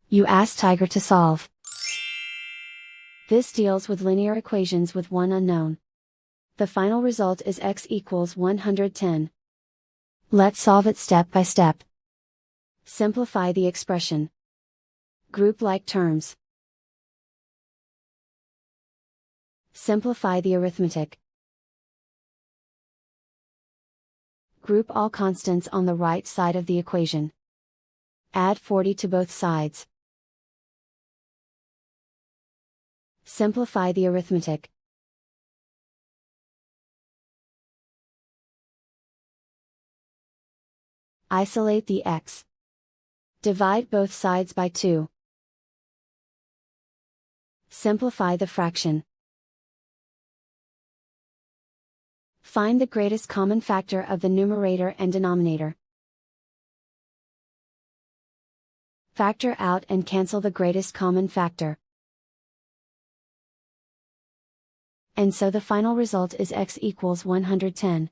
You ask Tiger to solve. This deals with linear equations with one unknown. The final result is x equals 110. Let's solve it step by step. Simplify the expression. Group like terms. Simplify the arithmetic. Group all constants on the right side of the equation. Add 40 to both sides. Simplify the arithmetic. Isolate the x. Divide both sides by 2. Simplify the fraction. Find the greatest common factor of the numerator and denominator. Factor out and cancel the greatest common factor. And so the final result is x equals 110.